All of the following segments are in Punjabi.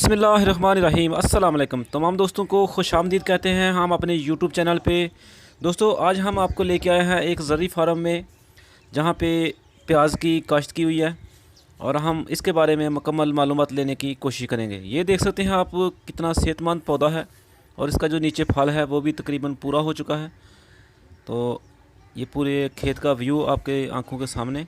बिस्मिल्लाहिर्रहमानिर्रहीम अस्सलाम वालेकुम। तमाम दोस्तों को खुशामदीद कहते हैं हम अपने यूट्यूब चैनल पे। दोस्तों आज हम आपको लेके आए हैं एक ज़र्री फार्म में जहाँ पे प्याज की काश्त की हुई है और हम इसके बारे में मुकम्मल मालूमात लेने की कोशिश करेंगे। ये देख सकते हैं आप कितना सेहतमंद पौधा है और इसका जो नीचे फल है वो भी तकरीबन पूरा हो चुका है। तो ये पूरे खेत का व्यू आपके आंखों के सामने।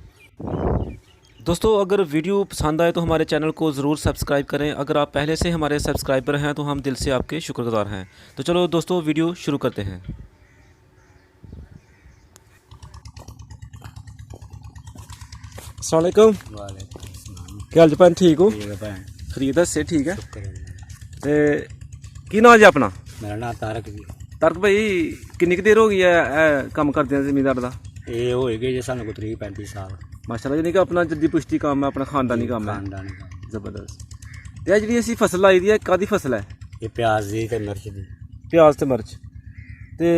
दोस्तों अगर वीडियो पसंद आए तो हमारे चैनल को ज़रूर सब्सक्राइब करें। अगर आप पहले से हमारे सब्सक्राइबर हैं तो हम दिल से आपके शुक्रगुज़ार हैं। तो चलो दोस्तों वीडियो शुरू करते हैं। अस्सलाम वालेकुम। क्या हाल जी? ठीक हो? खरीद से ठीक है। ते की नाम जी अपना? मेरा नाम तारक जी। तारक भाई किन्नी देर हो गई है काम करते हैं ज़मींदार का? ये हो गए जी सानू 30-35 साल। माशाल्लाह, यानी कि अपना जद्दी पुश्ती काम है, अपना खानदानी काम है। खानदानी काम। जबरदस्त। ते जी असी फसल लाई दी है, कादी फसल है? ये प्याज दी ते मिर्च दी। प्याज ते मिर्च। ते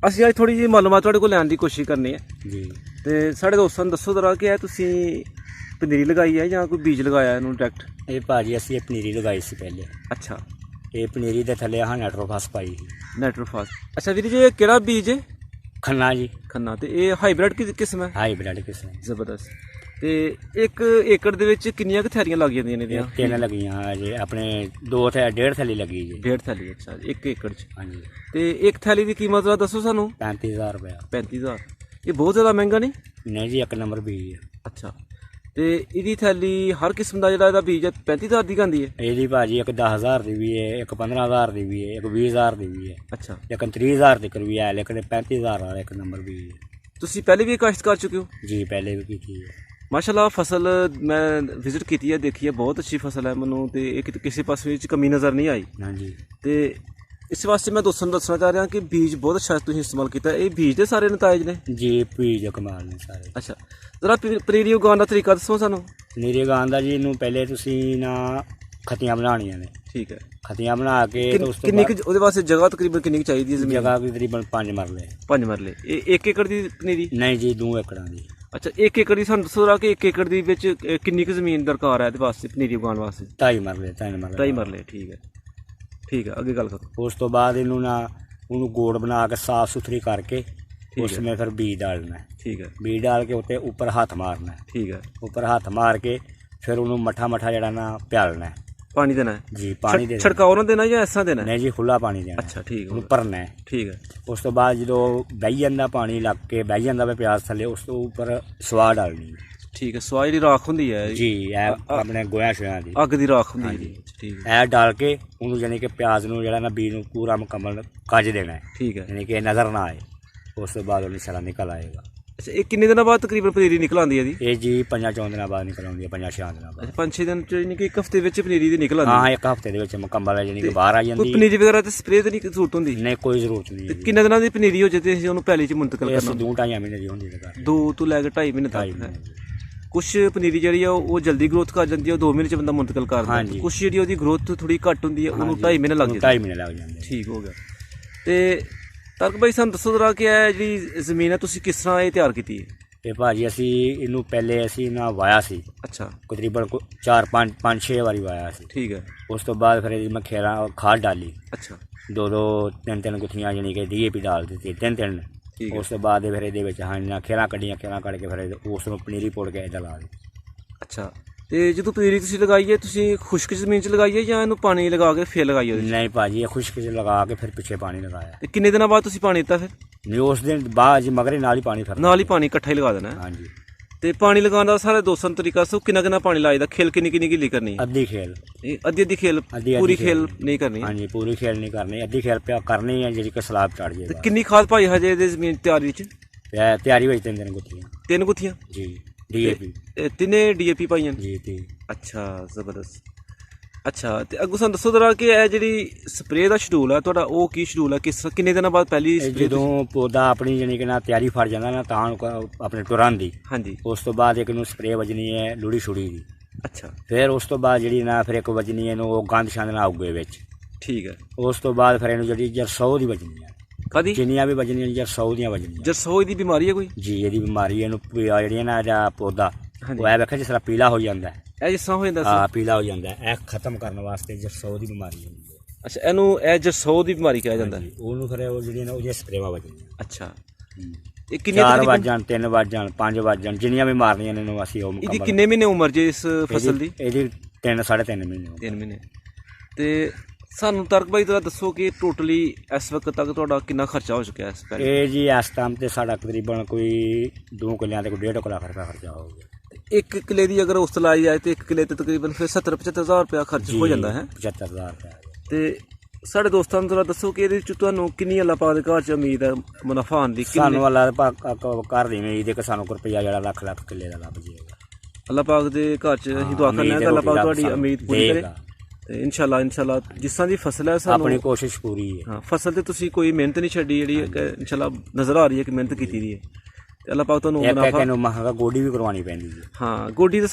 असी अज थोड़ी जी मालूमात तुहाडे कोल लैण दी कोशिश करनी है जी। ते साढ़े दोस्तां नूं दस्सो जरा कि तुसीं पनीरी लगाई है या कोई बीज लगाया इहनूं डायरैक्ट? ये भाजी असी ये पनीरी लगाई सी पहले। अच्छा, ये पनीरी दे थल्ले अहां नाइट्रोफास पाई ही। नाइट्रोफास। अच्छा वीर जी, केड़ा बीज है? खन्ना जी। खन्ना। ते ये हाईब्रिड किस्म है? हाईब्रिड किस्म। जबरदस्त। ते एक एकड़ दे विच किन्नियां क थैलियां लग जांदियां ने इहदियां? 3 लगियां जी, अपने 2 ते 1.5 थैली लगी जी। 1.5 थैली। अच्छा, एक एकड़ च। हाँ जी। ते एक थैली दी कीमत जरा दस्सो सानूं। 35,000 रुपया। 35,000। ये बहुत ज़्यादा महंगा नहीं? नहीं जी, 1 नंबर बीज है। अच्छा, ते इहदी थैली हर किस्म दा जेहड़ा इहदा बीज है 35,000 दी आंदी है? ਇਹਦੀ ਭਾਜੀ ਇੱਕ 10,000 ਦੀ ਵੀ ਹੈ, ਇੱਕ 15,000 ਦੀ ਵੀ ਹੈ, ਇੱਕ 20,000 ਦੀ ਵੀ ਹੈ, अच्छा, ਇੱਕ 30,000 ਤੱਕ ਵੀ ਹੈ, ਲੇਕਿਨ 35,000 ਵਾਲਾ ਇੱਕ ਨੰਬਰ ਵੀ ਹੈ ਤੁਸੀਂ ਪਹਿਲੇ ਵੀ ਕਾਸ਼ਤ ਕਰ ਚੁੱਕੇ ਹੋ? ਜੀ। ਪਹਿਲੇ ਵੀ ਕੀਤੀ ਹੈ। ਮਾਸ਼ਾਅੱਲਾ, ਫਸਲ ਮੈਂ ਵਿਜ਼ਿਟ ਕੀਤੀ ਹੈ, ਦੇਖੀ ਹੈ, ਬਹੁਤ ਅੱਛੀ ਫਸਲ ਹੈ। ਮੈਨੂੰ ਤੇ ਇਹ ਕਿਸੇ ਪਾਸੇ ਵਿੱਚ ਕਮੀ ਨਜ਼ਰ ਨਹੀਂ ਆਈ। ਹਾਂਜੀ। ਤੇ ਇਸ ਵਾਸਤੇ ਮੈਂ ਦੋਸਤਾਂ ਨੂੰ ਦੱਸਣਾ ਚਾਹ ਰਿਹਾ ਕਿ ਬੀਜ ਬਹੁਤ ਅੱਛਾ ਤੁਸੀਂ ਇਸਤੇਮਾਲ ਕੀਤਾ। ਇਹ ਬੀਜ ਦੇ ਸਾਰੇ ਨਤਾਇਜ ਨੇ? ਜੀ ਬੀਜ ਕਮਾਲ ਨੇ ਸਾਰੇ। ਅੱਛਾ, ਜ਼ਰਾ ਪਨੀਰੀ ਉਗਾਉਣ ਦਾ ਤਰੀਕਾ ਦੱਸੋ ਸਾਨੂੰ। ਪਨੀਰੀ ਉਗਾਉਣ ਦਾ ਜੀ, ਇਹਨੂੰ ਪਹਿਲੇ ਤੁਸੀਂ ਨਾ ਖੱਤੀਆਂ ਬਣਾਉਣੀਆਂ ਨੇ। ਠੀਕ ਹੈ। ਖੱਤੀਆਂ ਬਣਾ ਕੇ ਤੇ ਉਸ ਤੋਂ ਕਿੰਨੀ ਬਾਅਦ ਉਹਦੇ ਵਾਸਤੇ ਜਗ੍ਹਾ ਤਕਰੀਬਨ ਕਿੰਨੀ ਕੁ ਚਾਹੀਦੀ ਹੈ ਜ਼ਮੀਨ? ਜਗ੍ਹਾ ਵੀ ਤਕਰੀਬਨ 5 ਮਰਲੇ। 5 ਮਰਲੇ। ਇਹ 1 ਏਕੜ ਦੀ ਪਨੀਰੀ? ਨਹੀਂ ਜੀ, 2 ਏਕੜਾਂ ਦੀ। ਅੱਛਾ, 1 ਏਕੜ ਦੀ ਸਾਨੂੰ ਦੱਸੋ ਜਰਾ ਕਿ 1 ਏਕੜ ਦੀ ਵਿੱਚ ਕਿੰਨੀ ਕੁ ਜ਼ਮੀਨ ਦਰਕਾਰ ਹੈ ਇਹਦੇ ਵਾਸਤੇ ਪਨੀਰੀ ਉਗਾਉਣ ਵਾਸਤੇ? 2.5 ਮਰਲੇ 3 ਮਰਲੇ। 2.5 ਮਰਲੇ। ਠੀਕ ਹੈ, ਠੀਕ ਹੈ, ਅੱਗੇ ਗੱਲ ਕਰੋ। ਉਸ ਤੋਂ ਬਾਅਦ ਇਹਨੂੰ ਨਾ ਉਹਨੂੰ ਗੋੜ ਬਣਾ ਕੇ ਸਾਫ਼ ਸੁਥਰੀ ਕਰਕੇ उसमें फिर बीज डालना है। ठीक है। बीज डाल के उत्ते ऊपर हाथ मारना है। ठीक है। ऊपर हाथ मार के फिर उन्होंने मठा मठा जड़ा ना प्यालना है। पानी देना है जी, पानी देना। छिड़काव ना देना या ऐसा देना है? नहीं जी, खुला पानी देना। अच्छा, ठीक है, भरना है। ठीक है। उस तो बाद जो बह जाता पानी लग के बह जाता प्याज थले, उस तो ऊपर स्वाह डालनी है। ठीक है। स्वाह जी राख होंदी है जी, अपने गोया शोया दी अग दी राख होंदी है। ठीक है। ऐ डाल के उन्होंने यानी कि प्याज नूं जड़ा ना बीज नूं पूरा मुकम्मल कज देना है। ठीक है। यानी कि नज़र ना आए। उस तो बाद उन्हें सारा निकल आएगा। अच्छा, ये किन्ने दिनों बाद तकरीबन पनीरी निकल आती है जी? ये जी 5-4 दिन बाद निकल आती है। 5-6 दिन बाद। 5-6 दिन यानी कि 1 हफ्ते ਵਿੱਚ ਪਨੀਰੀ ਦੀ ਨਿਕਲ ਆਉਂਦੀ? हाँ, 1 हफ्ते ਦੇ ਵਿੱਚ ਮੁਕੰਮਲ यानी कि बाहर आ जाती है। पनीरी वगैरह ਤੇ ਸਪਰੇਅ ਦੀ ਨਹੀਂ ਜ਼ਰੂਰਤ ਹੁੰਦੀ? नहीं, कोई जरूरत नहीं है। ਕਿੰਨੇ ਦਿਨਾਂ ਦੀ ਪਨੀਰੀ ਹੋ ਜੇ ਤੇ ਅਸੀਂ ਉਹਨੂੰ ਪੈਲੀ 'ਚ ਮੁੰਤਕਿਲ ਕਰਨਾ? 2-2.5 ਮਹੀਨੇ ਦੀ ਹੁੰਦੀ ਹੈ। 2 ਤੋਂ ਲੈ ਕੇ 2.5 ਮਹੀਨੇ ਤੱਕ। ਕੁਛ ਪਨੀਰੀ ਜਿਹੜੀ ਆ ਉਹ ਜਲਦੀ ਗਰੋਥ ਕਰ ਜਾਂਦੀ ਹੈ, ਉਹ 2 ਮਹੀਨੇ 'ਚ ਬੰਦਾ ਮੁੰਤਕਿਲ ਕਰ ਦਿੰਦਾ। ਕੁਛ ਜਿਹੜੀ ਉਹਦੀ ਗਰੋਥ ਥੋੜੀ ਘੱਟ ਹੁੰਦੀ ਹੈ, ਉਹਨੂੰ 2.5 ਮਹੀਨੇ ਲੱਗ ਜਾਂਦੇ। 2.5 ਮਹੀਨੇ ਲੱਗ ਜਾਂਦੇ। ਠੀਕ ਹੋ ਗਿਆ। ਤੇ ਤਾਰਕ ਭਾਈ ਸਾਨੂੰ ਦੱਸੋ ਜਰਾ ਕਿ ਇਹ ਜਿਹੜੀ ਜ਼ਮੀਨ ਹੈ ਤੁਸੀਂ ਕਿਸ ਤਰ੍ਹਾਂ ਇਹ ਤਿਆਰ ਕੀਤੀ ਹੈ? ਇਹ ਭਾਜੀ ਅਸੀਂ ਇਹਨੂੰ ਪਹਿਲੇ ਅਸੀਂ ਨਾ ਵਾਇਆ ਸੀ। ਅੱਛਾ। ਤਕਰੀਬਨ 4-5-6 ਵਾਰੀ ਵਾਇਆ ਸੀ। ਠੀਕ ਹੈ। ਉਸ ਤੋਂ ਬਾਅਦ ਫਿਰ ਇਹਦੀ ਮੈਂ ਖਾਦ ਡਾਲੀ। ਅੱਛਾ। 2-2 3-3 ਗੁੱਥੀਆਂ ਯਾਨੀ ਕਿ DAP ਡਾਲ ਦਿੱਤੀ 3-3। ਠੀਕ ਹੈ। ਉਸ ਤੋਂ ਬਾਅਦ ਫਿਰ ਇਹਦੇ ਵਿੱਚ ਹਾਂ ਨਾ ਖੇਲਾਂ ਕੱਢੀਆਂ, ਖੇਲਾਂ ਕੱਢ ਕੇ ਫਿਰ ਉਸ ਨੂੰ ਪਨੀਰੀ ਪੋੜ ਕੇ ਇਹਦਾ ਲਾ ਦਿੱਤੀ। ਅੱਛਾ, ਤੇ ਜਦੋਂ ਪਨੀਰੀ ਤੁਸੀਂ ਲਗਾਈ ਹੈ ਤੁਸੀਂ ਖੁਸ਼ਕ ਜ਼ਮੀਨ 'ਚ ਲਗਾਈ ਹੈ ਜਾਂ ਇਹਨੂੰ ਪਾਣੀ ਲਗਾ ਕੇ ਫਿਰ ਲਗਾਈ ਉਹਦੇ 'ਚ? ਨਹੀਂ ਭਾਜੀ, ਇਹ ਖੁਸ਼ਕ 'ਚ ਲਗਾ ਕੇ ਫਿਰ ਪਿੱਛੇ ਪਾਣੀ ਲਗਾਇਆ। ਤੇ ਕਿੰਨੇ ਦਿਨਾਂ ਬਾਅਦ ਤੁਸੀਂ ਪਾਣੀ ਦਿੱਤਾ ਫਿਰ? ਨਹੀਂ, ਉਸ ਦਿਨ ਬਾਅਦ ਜੀ ਮਗਰੇ ਨਾਲ ਹੀ ਪਾਣੀ ਫਿਰ ਨਾਲ ਹੀ ਪਾਣੀ ਇਕੱਠਾ ਹੀ ਲਗਾ ਦੇਣਾ ਹੈ? ਹਾਂਜੀ। ਤੇ ਪਾਣੀ ਲਗਾਉਣ ਦਾ ਸਾਰਾ ਦੋਸਤਾਂ ਨੂੰ ਤਰੀਕਾ ਦੱਸੋ, ਕਿੰਨਾ ਪਾਣੀ ਲਾਈਦਾ? ਖੇਲ ਕਿੰਨੀ ਗਿੱਲੀ ਕਰਨੀ ਹੈ? ਅੱਧੀ ਖੇਲ। ਅੱਧੀ ਖੇਲ? ਪੂਰੀ ਖੇਲ ਨਹੀਂ ਕਰਨੀ? ਹਾਂਜੀ, ਪੂਰੀ ਖੇਲ ਨਹੀਂ ਕਰਨੀ, ਅੱਧੀ ਖੇਲ ਪਿਆ ਕਰਨੀ ਹੈ ਜਿਹੜੀ ਕਿ ਸਲਾਬ ਚੜ ਜਾਏ। ਤੇ ਕਿੰਨੀ ਖਾਦ ਪਾਈ ਹਜੇ ਇਹਦੇ ਜ਼ਮੀਨ ਤਿਆਰੀ 'ਚ? ਤਿਆਰੀ ਵਿੱਚ 3 ਗੁੱਥੀਆਂ। 3 ਗੁੱਥੀਆਂ? ਜੀ, DAP। ਤਿੰਨੇ DAP ਪਾਈਆਂ ਜੀ ਤੇ। ਅੱਛਾ, ਜ਼ਬਰਦਸਤ। ਅੱਛਾ, ਤੇ ਅੱਗੋਂ ਸਾਨੂੰ ਦੱਸੋ ਜਰਾ ਕਿ ਇਹ ਜਿਹੜੀ ਸਪਰੇਅ ਦਾ ਸ਼ਡਿਊਲ ਹੈ ਤੁਹਾਡਾ, ਉਹ ਕੀ ਸ਼ਡਿਊਲ ਹੈ? ਕਿੰਨੇ ਦਿਨਾਂ ਬਾਅਦ ਪਹਿਲੀ ਜਦੋਂ ਪੌਦਾ ਆਪਣੀ ਯਾਨੀ ਕਿ ਨਾ ਤਿਆਰੀ ਫੜ ਜਾਂਦਾ ਨਾ ਤਾਂ ਆਪਣੇ ਤੁਰਨ ਦੀ। ਹਾਂਜੀ। ਉਸ ਤੋਂ ਬਾਅਦ ਇੱਕ ਨੂੰ ਸਪਰੇਅ ਵੱਜਣੀ ਹੈ ਲੂੜੀ ਛੁੜੀ ਦੀ। ਅੱਛਾ। ਫਿਰ ਉਸ ਤੋਂ ਬਾਅਦ ਜਿਹੜੀ ਨਾ ਫਿਰ ਇੱਕ ਵੱਜਣੀ ਇਹਨੂੰ ਉਹ ਗੰਦ ਛੰਦ ਨਾ ਉੱਗੇ ਵਿੱਚ। ਠੀਕ ਹੈ। ਉਸ ਤੋਂ ਬਾਅਦ ਫਿਰ ਇਹਨੂੰ ਜਿਹੜੀ ਜਰਸੋਂ ਦੀ ਵੱਜਣੀ ਹੈ। ਕਾਹਦੀ? ਜਿੰਨੀਆਂ ਵੀ ਵੱਜਣੀਆਂ ਜਰਸੋਂ ਦੀਆਂ ਵੱਜਣੀਆਂ। ਜਰਸੋਂ ਦੀ ਬਿਮਾਰੀ ਹੈ ਕੋਈ? ਜੀ, ਇਹਦੀ ਬਿਮਾਰੀ ਇਹਨੂੰ ਜਿਹੜੀ ਨਾ ਇਹਦਾ ਪੌਦਾ ਉਹ ਐ ਵੇਖਿਆ ਜਿਸ ਤਰ੍ਹਾਂ ਪੀਲਾ ਹੋ ਜਾਂਦਾ ਹੈ। ਇਹ ਜਿਸ ਤਰ੍ਹਾਂ ਹੋ ਜਾਂਦਾ ਹਾਂ ਸੀ। ਪੀਲਾ ਹੋ ਜਾਂਦਾ ਹੈ। ਇਹ ਖਤਮ ਕਰਨ ਵਾਸਤੇ ਜਰਸੋ ਦੀ ਬਿਮਾਰੀ ਹੁੰਦੀ ਹੈ। ਅੱਛਾ, ਇਹਨੂੰ ਇਹ ਜਰਸੋ ਦੀ ਬਿਮਾਰੀ ਕਿਹਾ ਜਾਂਦਾ। ਹਾਂਜੀ, ਉਹਨੂੰ ਫਿਰ ਉਹ ਜਿਹੜੀ ਨਾ ਉਹ ਜੇ ਸਪਰੇਵਾ ਵਜਦੀ। ਅੱਛਾ, ਇਹ ਕਿੰਨੇ 4 ਤਕਰੀਬਨ ਵੱਜ ਜਾਣ 3 ਵੱਜ ਜਾਣ 5 ਵੱਜ ਜਾਣ ਜਿੰਨੀਆਂ ਵੀ ਮਾਰਨੀਆਂ ਨੇ ਇਹਨੂੰ ਅਸੀਂ ਉਹ ਇਹਦੀ ਮੁਕੰਮਲ। ਕਿੰਨੇ ਮਹੀਨੇ ਉਮਰ ਜੇ ਇਸ ਫਸਲ ਦੀ? ਇਹਦੀ 3 3.5 ਮਹੀਨੇ 3 ਮਹੀਨੇ। ਤੇ ਸਾਨੂੰ ਤਰਕ ਭਾਈ ਜਰਾ ਦੱਸੋ ਕਿ ਟੋਟਲੀ ਇਸ ਵਕਤ ਤੱਕ ਤੁਹਾਡਾ ਕਿੰਨਾ ਖਰਚਾ ਹੋ ਚੁੱਕਿਆ ਇਸ ਪੈਲੀ? ਇਹ ਜੀ ਇਸ ਟਾਈਮ ਤੇ ਸਾਡਾ ਤਕਰੀਬਨ ਕੋਈ 2 ਕਿੱਲਿਆਂ ਤੇ ਕੋਈ 1.5 ਲੱਖ ਰੁਪਏ ਖਰਚਾ ਹੋ ਗਿਆ। ਇੱਕ ਕਿੱਲੇ ਦੀ ਅਗਰ ਔਸਤ ਲਾਈ ਜਾਏ ਤੇ ਇੱਕ ਕਿੱਲੇ ਤੇ ਤਕਰੀਬਨ ਫਿਰ 70-75 ਹਜ਼ਾਰ ਰੁਪਇਆ ਖਰਚ ਹੋ ਜਾਂਦਾ ਹੈ। 75,000 ਰੁਪਏ। ਤੇ ਸਾਡੇ ਦੋਸਤਾਂ ਨੂੰ ਜਰਾ ਦੱਸੋ ਕਿ ਇਹਦੇ ਵਿੱਚ ਤੁਹਾਨੂੰ ਕਿੰਨੀ ਅੱਲਾ ਪਾਕ ਦੇ ਘਰ ਚ ਉਮੀਦ ਹੈ ਮੁਨਾਫਾ ਆਉਣ ਦੀ? ਸਾਨੂੰ ਅੱਲਾ ਦੇ ਘਰ ਦੀ ਉਮੀਦ ਹੈ ਕਿ ਸਾਨੂੰ ਰੁਪਈਆ ਜਿਹੜਾ ਲੱਖ ਕਿੱਲੇ ਦਾ ਲੱਭ ਜਾਏਗਾ। ਅੱਲਾ ਪਾਕ ਦੇ ਘਰ ਚ ਅਸੀਂ ਦੁਆ ਕਰਨੇ ਆ ਕਿ ਅੱਲਾ ਪਾਕ ਤੁਹਾਡੀ ਉਮੀਦ ਪੂਰੀ ਕਰੇ। ਦੇਗਾ। ਤੇ ਇਨਸ਼ਾਅੱਲਾ ਜਿਸ ਤਰ੍ਹਾਂ ਦੀ ਫਸਲ ਹੈ ਸਾਨੂੰ ਆਪਣੀ ਕੋਸ਼ਿਸ਼ ਪੂਰੀ ਹੈ। ਹਾਂ, ਫਸਲ ਤੇ ਤੁਸੀਂ ਕੋਈ ਮਿਹਨਤ ਨਹੀਂ ਛੱਡੀ ਜਿਹੜੀ ਕਿ ਇਨਸ਼ਾਅੱਲਾ ਨਜ਼ਰ ਆ ਰਹੀ ਹੈ ਕਿ ਮਿਹਨਤ ਕੀਤੀ ਦੀ ਹੈ। ਤੇ ਅੱਲਾ ਪਾਕ ਤੁਹਾਨੂੰ ਇੱਕ ਮੁਨਾਫਾ। ਨੂੰ ਮਹਾਂਗਾ ਗੋਡੀ ਵੀ ਕਰਵਾਉਣੀ ਪੈਂਦੀ ਹੈ। ਹਾਂ, ਗੋਡੀ ਦਾ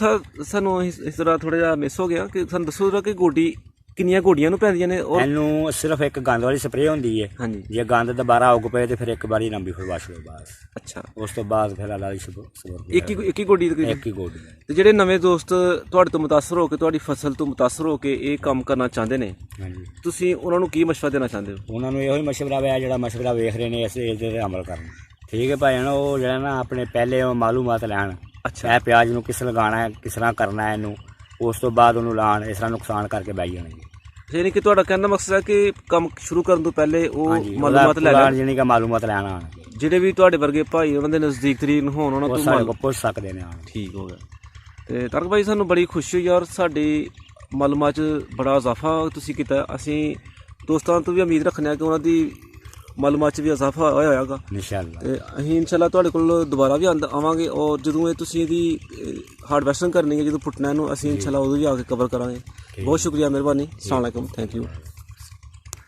ਸਾਨੂੰ ਇਸ ਤਰ੍ਹਾਂ ਥੋੜਾ ਜਿਹਾ ਮਿਸ ਹੋ ਗਿਆ ਕਿ ਸਾਨੂੰ ਦੱਸੋ ਜਰਾ ਕਿ ਗੋਡੀ ਕਿੰਨੀਆਂ ਗੋਡੀਆਂ ਨੂੰ ਪੈਂਦੀਆਂ ਨੇ? ਔਰ ਇਹਨੂੰ ਸਿਰਫ ਇੱਕ ਗੰਦ ਵਾਲੀ ਸਪਰੇਅ ਹੁੰਦੀ ਹੈ। ਹਾਂਜੀ। ਜੇ ਗੰਦ ਦੁਬਾਰਾ ਉੱਗ ਪਏ ਤੇ ਫਿਰ ਇੱਕ ਵਾਰੀ ਲੰਬੀ ਫਿਰ ਵਾਸ਼ ਲਓ ਬਸ। ਅੱਛਾ, ਉਸ ਤੋਂ ਬਾਅਦ ਫਿਰ ਅੱਲਾ ਦੀ ਸਬਰ ਇੱਕ ਹੀ ਗੋਡੀ ਤਕਰੀਬਨ? ਇੱਕ ਹੀ ਗੋਡੀ। ਤੇ ਜਿਹੜੇ ਨਵੇਂ ਦੋਸਤ ਤੁਹਾਡੇ ਤੋਂ ਮੁਤਾਸਰ ਹੋ ਕੇ ਤੁਹਾਡੀ ਫਸਲ ਤੋਂ ਮੁਤਾਸਰ ਹੋ ਕੇ ਇਹ ਕੰਮ ਕਰਨਾ ਚਾਹੁੰਦੇ ਨੇ, ਹਾਂਜੀ, ਤੁਸੀਂ ਉਹਨਾਂ ਨੂੰ ਕੀ ਮਸ਼ਵਰਾ ਦੇਣਾ ਚਾਹੁੰਦੇ ਹੋ? ਉਹਨਾਂ ਨੂੰ ਇਹੋ ਹੀ ਮਸ਼ਵਰਾ ਹੈ ਜਿਹੜਾ ਮਸ਼ਵਰਾ ਵੇਖ ਰਹੇ ਨੇ ਅਸੀਂ ਇਹਦੇ 'ਤੇ ਅਮਲ ਕਰਨਾ। ਠੀਕ ਹੈ ਭਾਈ, ਉਹ ਜਿਹੜਾ ਨਾ ਆਪਣੇ ਪਹਿਲੇ ਉਹ ਮਾਲੂਮਾਤ ਲੈਣ। ਅੱਛਾ, ਇਹ ਪਿਆਜ਼ ਨੂੰ ਕਿਸ ਲਗਾਉਣਾ ਹੈ, ਕਿਸ ਤਰ੍ਹਾਂ ਕਰਨਾ ਹੈ ਇਹਨੂੰ, ਉਸ ਤੋਂ ਬਾਅਦ ਉਹਨੂੰ ਲਾਉਣ। ਇਸ ਤਰ੍ਹਾਂ ਨੁਕਸਾਨ ਕਰਕੇ ਬਹਿ ਜਾਣਗੇ। ਯਾਨੀ ਕਿ ਤੁਹਾਡਾ ਕਹਿਣ ਦਾ ਮਕਸਦ ਹੈ ਕਿ ਕੰਮ ਸ਼ੁਰੂ ਕਰਨ ਤੋਂ ਪਹਿਲੇ ਉਹ ਹਾਂਜੀ, ਮਾਲੂਮਾਤ ਲੈ ਲੈਣ। ਜਾਣੀ ਕਿ ਮਾਲੂਮਾਤ ਲੈਣਾ। ਜਿਹੜੇ ਵੀ ਤੁਹਾਡੇ ਵਰਗੇ ਭਾਈ ਉਹਨਾਂ ਦੇ ਨਜ਼ਦੀਕ ਤਰੀਨ ਹੋਣ ਉਹਨਾਂ ਉਹ ਤੋਂ ਸਾਡੇ ਕੋਲ ਪੁੱਛ ਸਕਦੇ ਨੇ। ਠੀਕ ਹੋ ਗਿਆ। ਤੇ ਤਰਕ ਭਾਈ ਸਾਨੂੰ ਬੜੀ ਖੁਸ਼ੀ ਹੋਈ ਔਰ ਸਾਡੀ ਮਾਲੂਮਾਤ 'ਚ ਬੜਾ ਇਜ਼ਾਫਾ ਤੁਸੀਂ ਕੀਤਾ। ਅਸੀਂ ਦੋਸਤਾਂ ਤੋਂ ਵੀ ਉਮੀਦ ਰੱਖਦੇ ਹਾਂ ਕਿ ਉਹਨਾਂ ਦੀ ਮਾਲੂਮਾਤ 'ਚ ਵੀ ਇਜ਼ਾਫਾ ਹੋਇਆ ਹੋਏਗਾ ਇਨਸ਼ਾਅੱਲਾ। ਤੇ ਅਸੀਂ ਇਨਸ਼ਾਅੱਲਾ ਤੁਹਾਡੇ ਕੋਲ ਦੁਬਾਰਾ ਵੀ ਆਵਾਂਗੇ ਔਰ ਜਦੋਂ ਇਹ ਤੁਸੀਂ ਇਹਦੀ ਹਾਰਵੈਸਟਿੰਗ ਕਰਨੀ ਹੈ, ਜਦੋਂ ਪੁੱਟਣਾ ਇਹਨੂੰ, ਅਸੀਂ ਇਨਸ਼ਾਅੱਲਾ ਉਦੋਂ ਵੀ ਆ ਕੇ ਕਵਰ ਕਰਾਂਗੇ। ਬਹੁਤ ਸ਼ੁਕਰੀਆ, ਮਿਹਰਬਾਨੀ। ਅਸਲਾਮ ਵਾਲੇਕੁਮ, ਥੈਂਕ ਯੂ।